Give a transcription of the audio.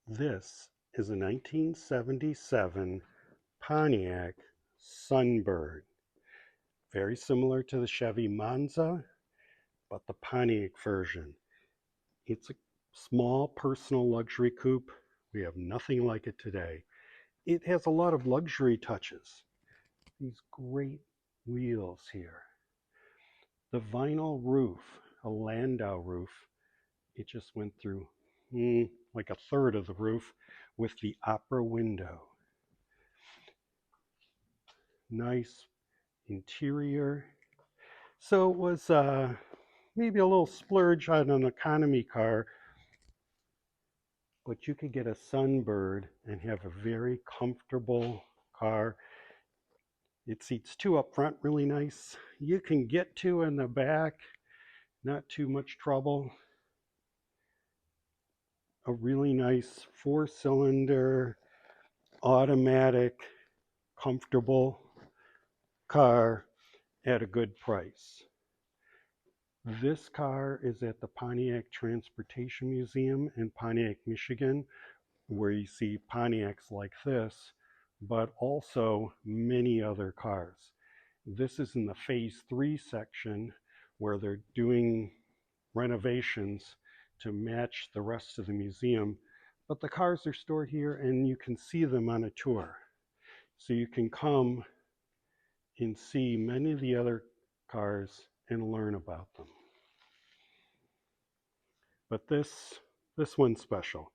This is a 1977 Pontiac Sunbird. Very similar to the Chevy Monza, but the Pontiac version. It's a small personal luxury coupe. We have nothing like it today. It has a lot of luxury touches. These great wheels here. The vinyl roof, a Landau roof, it just went through like a third of the roof with the opera window. Nice interior. So it was maybe a little splurge on an economy car, but you could get a Sunbird and have a very comfortable car. It seats two up front really nice. You can get two in the back, not too much trouble. A really nice 4-cylinder, automatic, comfortable car at a good price. This car is at the Pontiac Transportation Museum in Pontiac, Michigan, where you see Pontiacs like this, but also many other cars. This is in the Phase 3 section where they're doing renovations to match the rest of the museum, but the cars are stored here and you can see them on a tour. So you can come and see many of the other cars and learn about them. But this one's special.